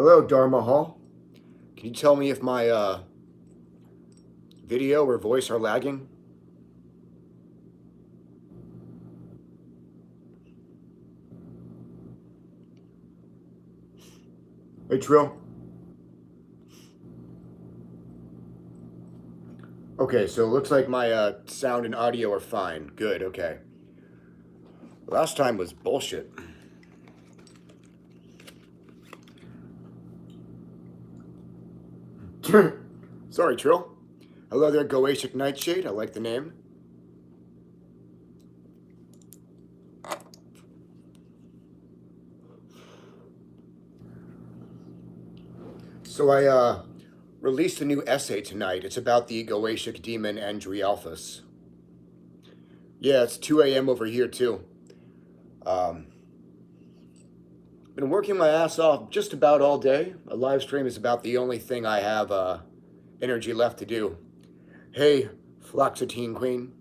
Hello, Dharma Hall. Can you tell me if my video or voice are lagging? Hey, Trill. Okay, so it looks like my sound and audio are fine. Good, okay. Last time was bullshit. Sorry, Trill. Hello there, Goatic Nightshade. I like the name. So I released a new essay tonight. It's about the Goatic demon Andrialphus. Yeah, it's 2 a.m. over here too. Been working my ass off just about all day. A live stream is about the only thing I have energy left to do. Hey, Floxetine Queen.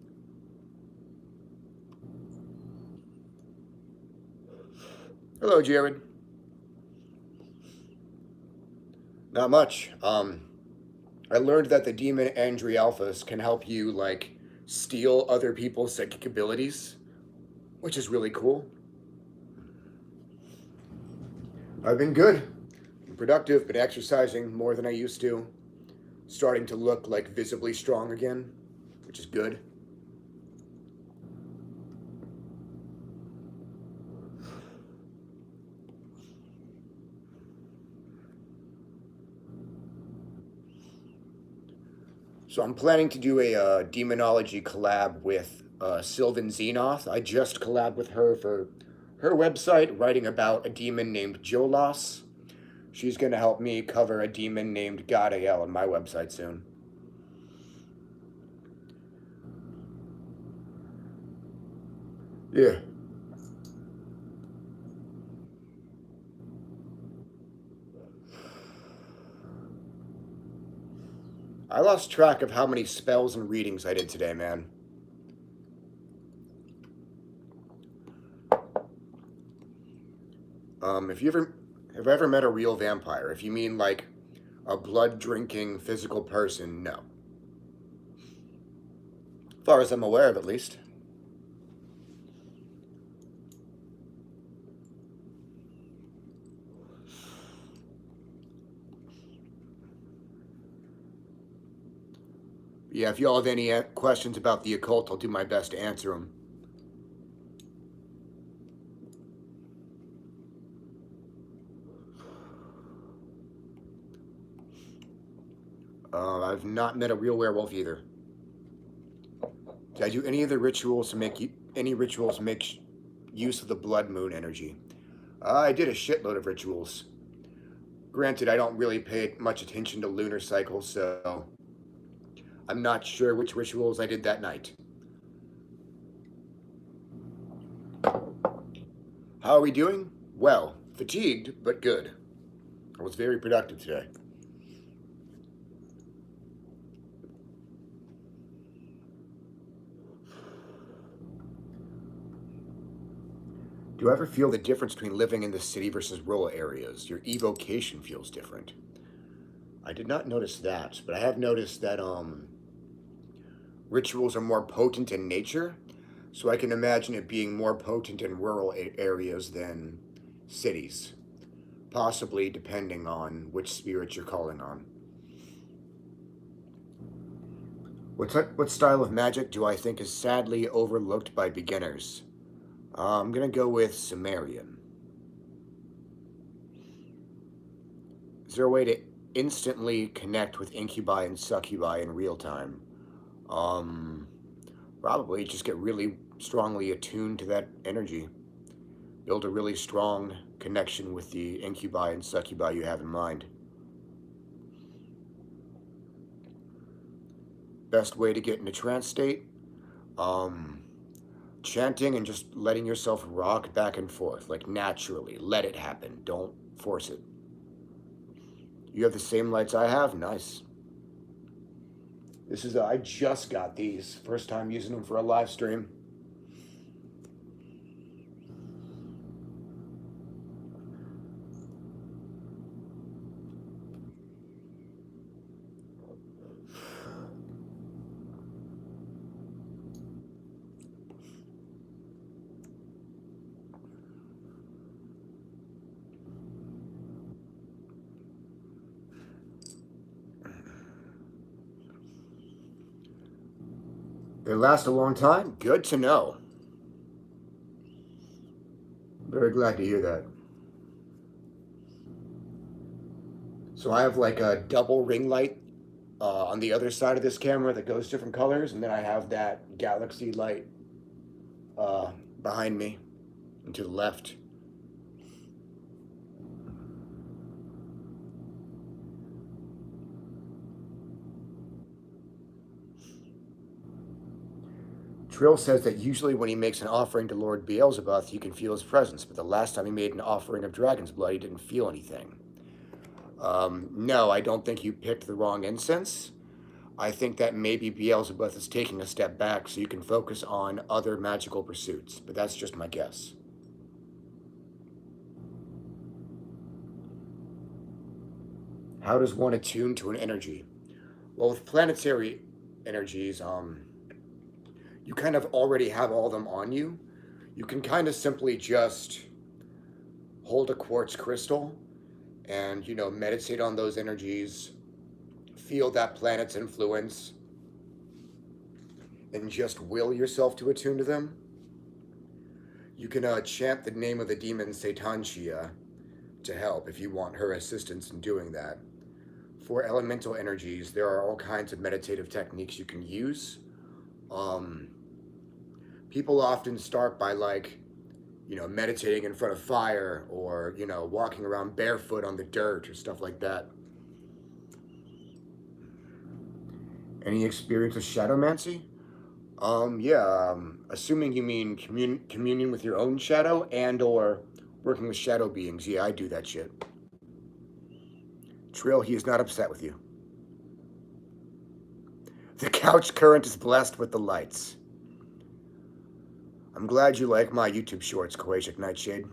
Hello, Jared. Not much. I learned that the demon Andrialphus can help you, like, steal other people's psychic abilities, which is really cool. I've been good. Been productive, been exercising more than I used to. Starting to look, like, visibly strong again, which is good. So I'm planning to do a demonology collab with Sylvan Xenoth. I just collabed with her for her website, writing about a demon named Jolas. She's going to help me cover a demon named Gadael on my website soon. Yeah. I lost track of how many spells and readings I did today, man. If you ever have I ever met a real vampire? If you mean like a blood-drinking physical person, no. As far as I'm aware of, at least. Yeah, if y'all have any questions about the occult, I'll do my best to answer them. I've not met a real werewolf either. Did I do any of the rituals to make use of the blood moon energy? I did a shitload of rituals. Granted, I don't really pay much attention to lunar cycles, so I'm not sure which rituals I did that night. How are we doing? Well, fatigued, but good. I was very productive today. Do you ever feel the difference between living in the city versus rural areas? Your evocation feels different. I did not notice that, but I have noticed that rituals are more potent in nature, so I can imagine it being more potent in rural areas than cities, possibly depending on which spirit you're calling on. What style of magic do I think is sadly overlooked by beginners? I'm gonna go with Sumerian. Is there a way to instantly connect with incubi and succubi in real time? Probably just get really strongly attuned to that energy. Build a really strong connection with the incubi and succubi you have in mind. Best way to get in a trance state? Chanting and just letting yourself rock back and forth, like naturally. Let it happen. Don't force it. You have the same lights I have? Nice. I just got these. First time using them for a live stream. They last a long time? Good to know. Very glad to hear that. So I have like a double ring light on the other side of this camera that goes different colors, and then I have that galaxy light uh, behind me and to the left. Trill says that usually when he makes an offering to Lord Beelzebub, you can feel his presence, but the last time he made an offering of dragon's blood, he didn't feel anything. No, I don't think you picked the wrong incense. I think that maybe Beelzebub is taking a step back so you can focus on other magical pursuits, but that's just my guess. How does one attune to an energy? Well, with planetary energies, you kind of already have all of them on you. You can kind of simply just hold a quartz crystal and, meditate on those energies, feel that planet's influence, and just will yourself to attune to them. You can chant the name of the demon Satanshia to help if you want her assistance in doing that. For elemental energies, there are all kinds of meditative techniques you can use. People often start by meditating in front of fire or, walking around barefoot on the dirt or stuff like that. Any experience with shadowmancy? Yeah, assuming you mean communion with your own shadow and or working with shadow beings. Yeah, I do that shit. Trill, he is not upset with you. The couch current is blessed with the lights. I'm glad you like my YouTube shorts, Koashik Nightshade.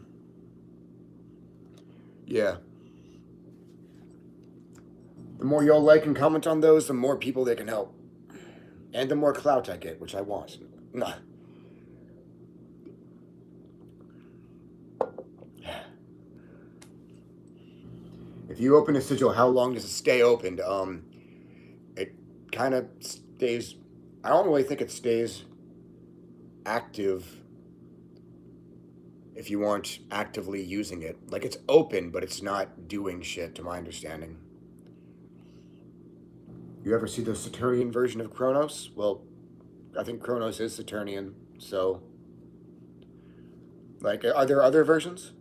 Yeah. The more y'all like and comment on those, the more people they can help. And the more clout I get, which I want. Nah. If you open a sigil, how long does it stay opened? It kind of stays... I don't really think it stays active if you aren't actively using it. Like, it's open, but it's not doing shit, to my understanding. You ever see the Saturnian version of Kronos? Well, I think Kronos is Saturnian, so... Like, are there other versions?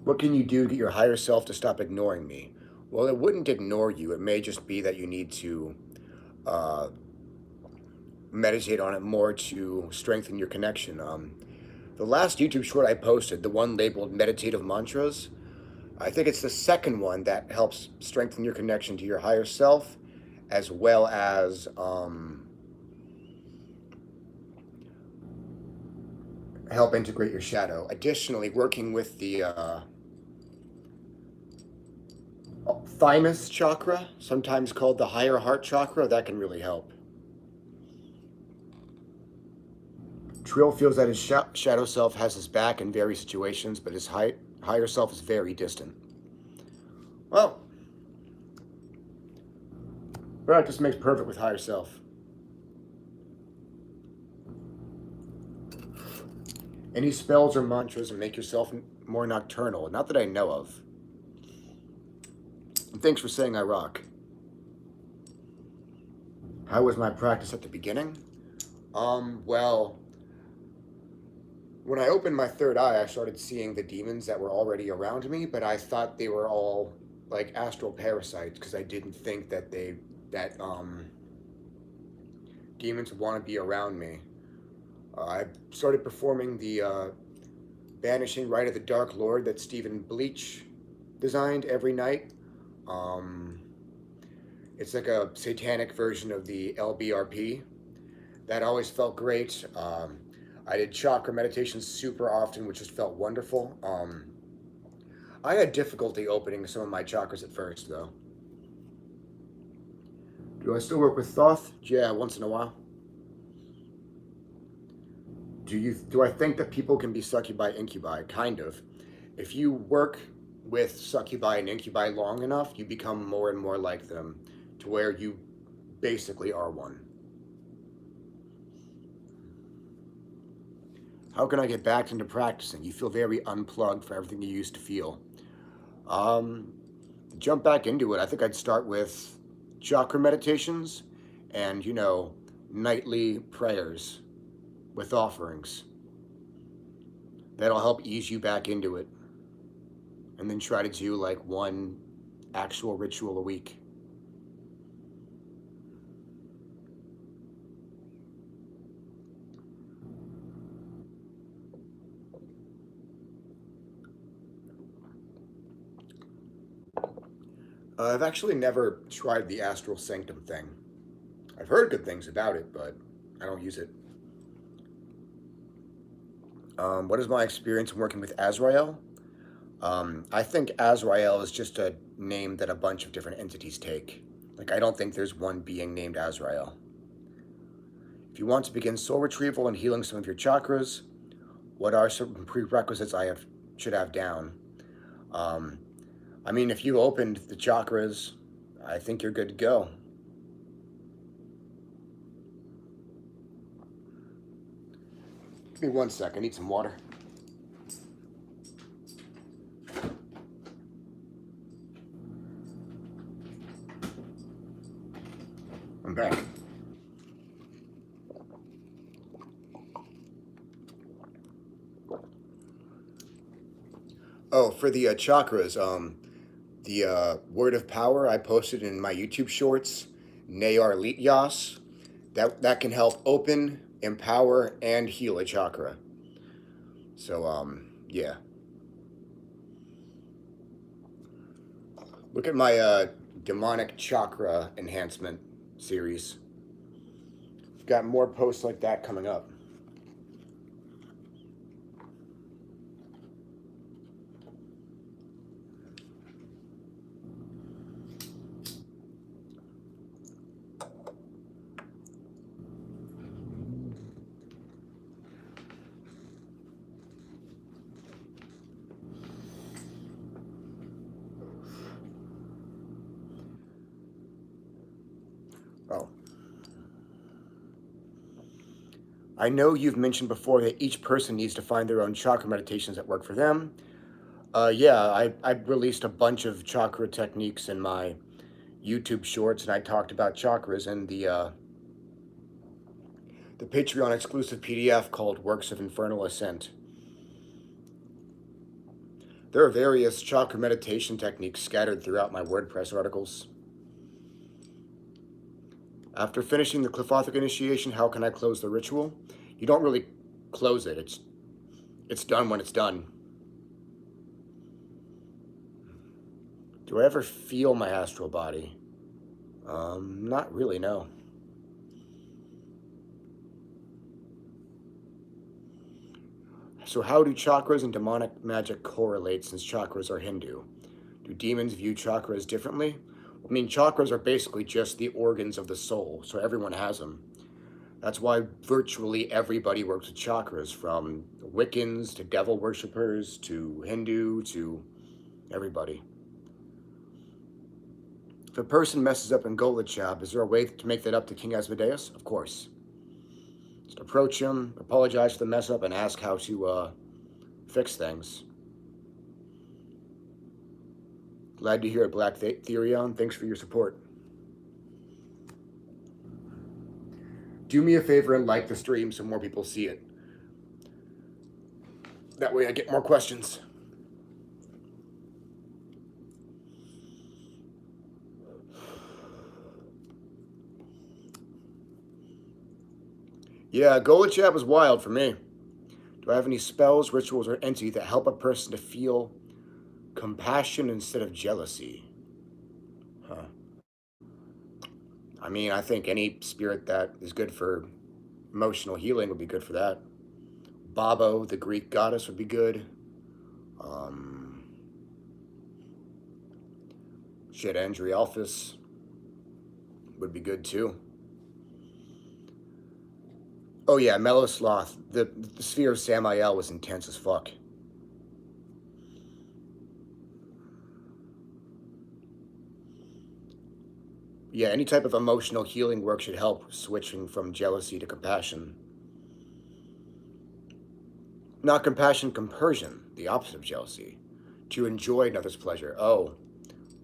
What can you do to get your higher self to stop ignoring me? Well, it wouldn't ignore you. It may just be that you need to meditate on it more to strengthen your connection. The last YouTube short I posted, the one labeled Meditative Mantras, I think it's the second one that helps strengthen your connection to your higher self, as well as help integrate your shadow. Additionally, working with the thymus chakra, sometimes called the higher heart chakra, that can really help. Trill feels that his shadow self has his back in various situations, but his higher self is very distant. Well, practice makes perfect with higher self. Any spells or mantras that make yourself more nocturnal? Not that I know of. And thanks for saying I rock. How was my practice at the beginning? Well, when I opened my third eye, I started seeing the demons that were already around me, but I thought they were all like astral parasites because I didn't think that demons would want to be around me. I started performing the Banishing Rite of the Dark Lord that Stephen Bleach designed every night. It's like a satanic version of the LBRP. That always felt great. I did chakra meditation super often, which just felt wonderful. I had difficulty opening some of my chakras at first, though. Do I still work with Thoth? Yeah, once in a while. Do I think that people can be succubi, incubi? Kind of. If you work with succubi and incubi long enough, you become more and more like them, to where you basically are one. How can I get back into practicing? You feel very unplugged from everything you used to feel. Um, Jump back into it. I think I'd start with chakra meditations and, nightly prayers with offerings. That'll help ease you back into it. And then try to do like one actual ritual a week. I've actually never tried the astral sanctum thing. I've heard good things about it, but I don't use it. What is my experience working with Azrael? I think Azrael is just a name that a bunch of different entities take. Like, I don't think there's one being named Azrael. If you want to begin soul retrieval and healing some of your chakras, what are some prerequisites should have down? Um, I mean, if you opened the chakras, I think you're good to go. Give me 1 sec. I need some water. I'm back. Oh, for the chakras, the word of power I posted in my YouTube shorts, Nayar Lityas, that can help open, empower, and heal a chakra. So, yeah. Look at my demonic chakra enhancement series. Got more posts like that coming up. Oh. I know you've mentioned before that each person needs to find their own chakra meditations that work for them. Yeah, I released a bunch of chakra techniques in my YouTube shorts, and I talked about chakras in the Patreon exclusive PDF called Works of Infernal Ascent. There are various chakra meditation techniques scattered throughout my WordPress articles. After finishing the Clifothic initiation, how can I close the ritual? You don't really close it. It's done when it's done. Do I ever feel my astral body? Not really, no. So how do chakras and demonic magic correlate since chakras are Hindu? Do demons view chakras differently? I mean, chakras are basically just the organs of the soul, so everyone has them. That's why virtually everybody works with chakras, from Wiccans to devil worshippers to Hindu to everybody. If a person messes up in Golachab, is there a way to make that up to King Asmodeus? Of course. Just approach him, apologize for the mess up, and ask how to fix things. Glad to hear it, Black Therion. Thanks for your support. Do me a favor and like the stream so more people see it. That way I get more questions. Yeah, Golachab was wild for me. Do I have any spells, rituals, or entities that help a person to feel compassion instead of jealousy? Huh. I mean, I think any spirit that is good for emotional healing would be good for that. Babo, the Greek goddess, would be good. Shit, Andrialphus would be good too. Oh yeah, Melosloth. The sphere of Samael was intense as fuck. Yeah, any type of emotional healing work should help switching from jealousy to compassion. Not compassion, compersion, the opposite of jealousy. To enjoy another's pleasure. Oh,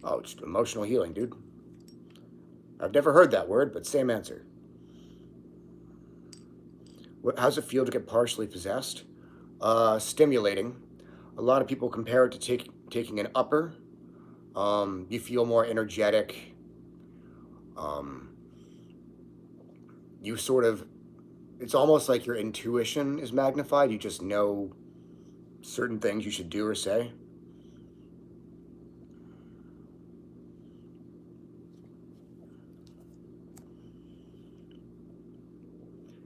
it's emotional healing, dude. I've never heard that word, but same answer. How's it feel to get partially possessed? Stimulating. A lot of people compare it to taking an upper. You feel more energetic. You sort of, it's almost like your intuition is magnified. You just know certain things you should do or say.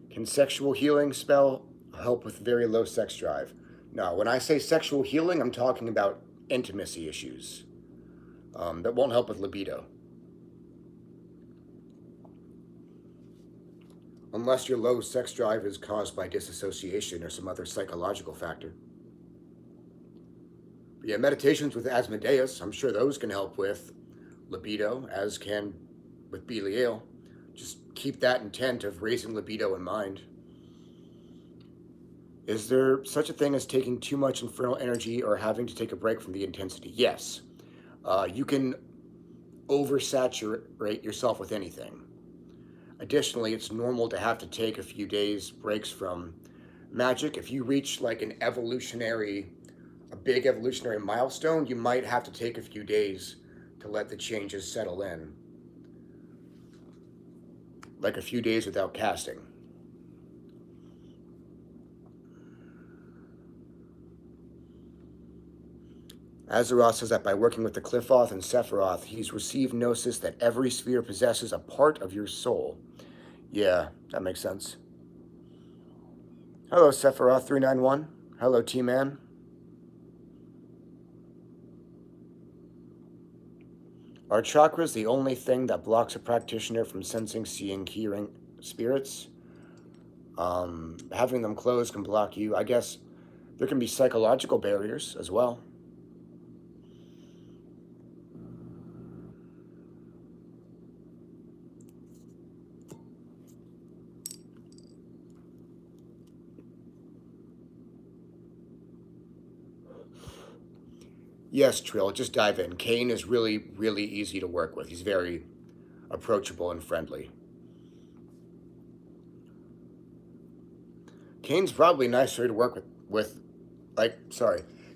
Can sexual healing spell help with very low sex drive? No, when I say sexual healing, I'm talking about intimacy issues. That won't help with libido. Unless your low sex drive is caused by disassociation or some other psychological factor. But yeah, meditations with Asmodeus, I'm sure those can help with libido, as can with Belial. Just keep that intent of raising libido in mind. Is there such a thing as taking too much infernal energy or having to take a break from the intensity? Yes. You can oversaturate yourself with anything. Additionally, it's normal to have to take a few days breaks from magic. If you reach like a big evolutionary milestone, you might have to take a few days to let the changes settle in. Like a few days without casting. Azeroth says that by working with the Clifoth and Sephiroth, he's received gnosis that every sphere possesses a part of your soul. Yeah, that makes sense. Hello, Sephiroth391. Hello, T-Man. Are chakras the only thing that blocks a practitioner from sensing, seeing, hearing spirits? Having them closed can block you. I guess there can be psychological barriers as well. Yes, Trill, just dive in. Kane is really, really easy to work with. He's very approachable and friendly. Kane's probably nicer to work with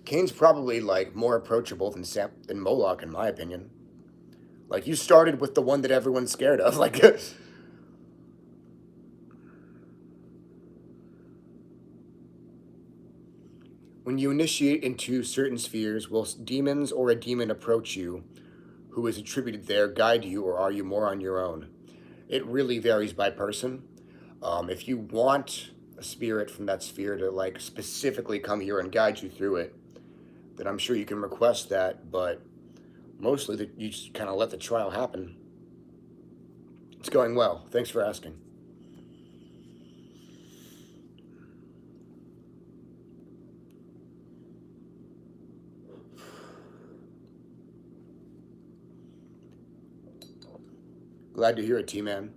Kane's probably like more approachable than Moloch in my opinion. Like you started with the one that everyone's scared of. Like when you initiate into certain spheres, will demons or a demon approach you who is attributed there guide you, or are you more on your own? It really varies by person. If you want a spirit from that sphere to like specifically come here and guide you through it, then I'm sure you can request that, but mostly you just kind of let the trial happen. It's going well. Thanks for asking. Glad to hear it, T-Man.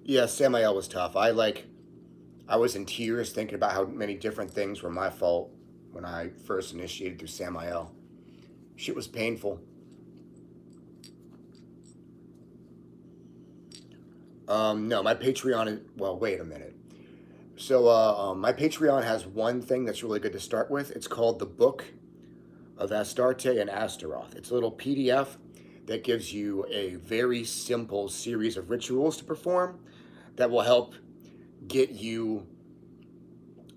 Yeah, Samael was tough. I was in tears thinking about how many different things were my fault when I first initiated through Samael. Shit was painful. No, my Patreon is, well, wait a minute. So, my Patreon has one thing that's really good to start with. It's called The Book of Astarte and Astaroth. It's a little PDF that gives you a very simple series of rituals to perform that will help get you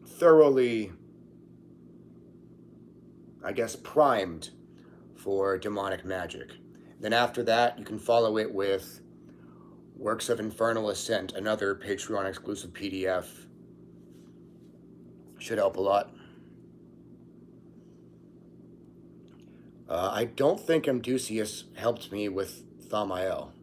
thoroughly, I guess, primed for demonic magic. Then after that, you can follow it with Works of Infernal Ascent, another Patreon exclusive PDF. Should help a lot. I don't think Amdusius helped me with Thamael.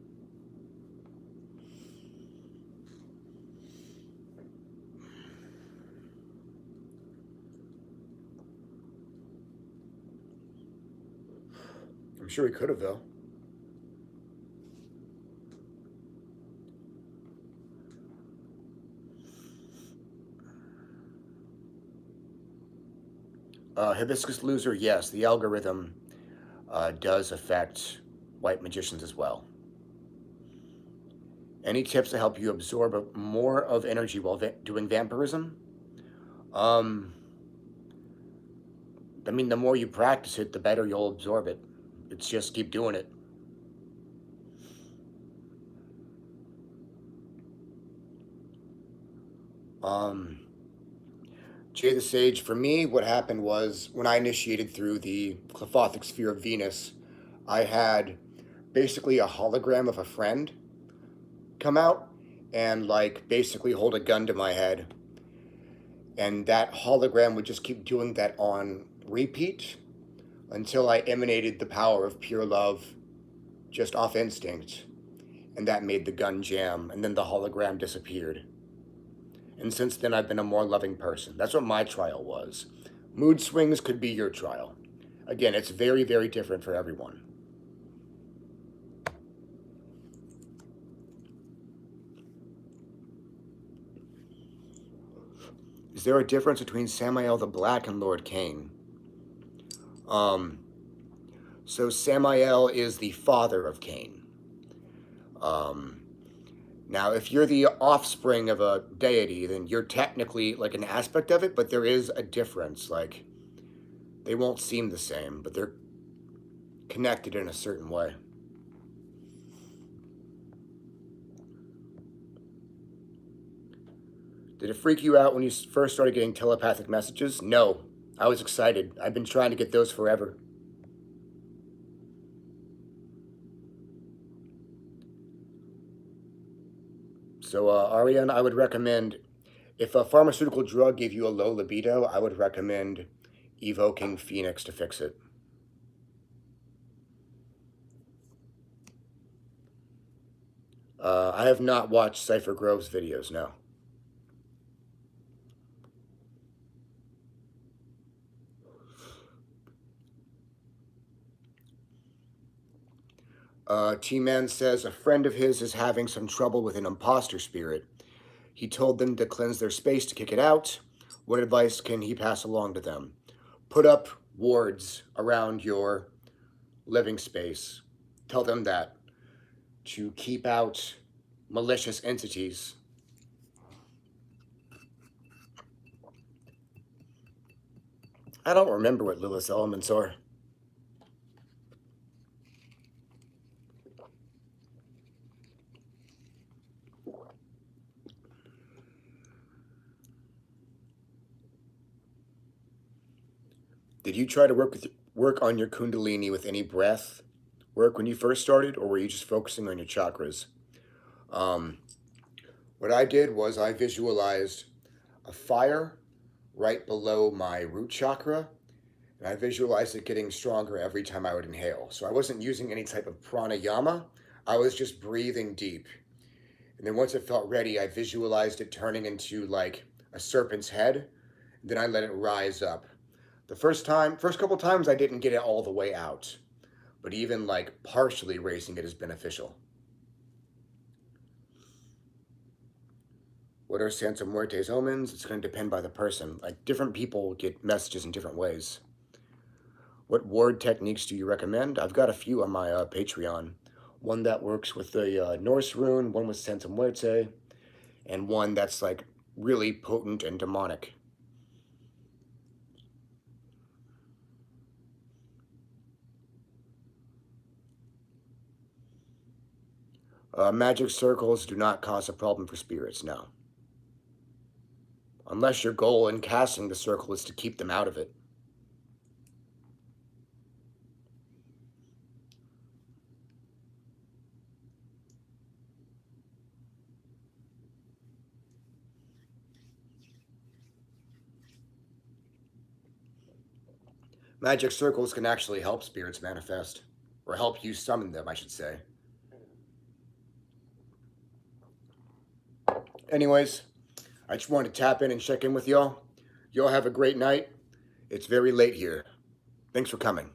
I'm sure he could have, though. Hibiscus Loser, yes, the algorithm does affect white magicians as well. Any tips to help you absorb more of energy while doing vampirism? Um, I mean, the more you practice it, the better you'll absorb it. It's just keep doing it. Um, Jay the Sage, for me, what happened was when I initiated through the Clifothic sphere of Venus, I had basically a hologram of a friend come out and like basically hold a gun to my head. And that hologram would just keep doing that on repeat until I emanated the power of pure love just off instinct. And that made the gun jam, and then the hologram disappeared. And since then, I've been a more loving person. That's what my trial was. Mood swings could be your trial. Again, it's very, very different for everyone. Is there a difference between Samael the Black and Lord Cain? So Samael is the father of Cain. Now, if you're the offspring of a deity, then you're technically like an aspect of it, but there is a difference. Like, they won't seem the same, but they're connected in a certain way. Did it freak you out when you first started getting telepathic messages? No. I was excited. I've been trying to get those forever. So, Ariane, I would recommend, if a pharmaceutical drug gave you a low libido, I would recommend evoking Phoenix to fix it. I have not watched Cypher Grove's videos, no. T-Man says a friend of his is having some trouble with an imposter spirit. He told them to cleanse their space to kick it out. What advice can he pass along to them? Put up wards around your living space. Tell them that to keep out malicious entities. I don't remember what Lilith's elements are. Did you try to work on your kundalini with any breath work when you first started, or were you just focusing on your chakras? What I did was I visualized a fire right below my root chakra, and I visualized it getting stronger every time I would inhale. So I wasn't using any type of pranayama. I was just breathing deep. And then once it felt ready, I visualized it turning into like a serpent's head. Then I let it rise up. The first couple times, I didn't get it all the way out, but even like partially raising it is beneficial. What are Santa Muerte's omens? It's going to depend by the person. Like, different people get messages in different ways. What ward techniques do you recommend? I've got a few on my Patreon. One that works with the Norse rune, one with Santa Muerte, and one that's like really potent and demonic. Magic circles do not cause a problem for spirits, no. Unless your goal in casting the circle is to keep them out of it. Magic circles can actually help spirits manifest, or help you summon them, I should say. Anyways, I just wanted to tap in and check in with y'all. Y'all have a great night. It's very late here. Thanks for coming.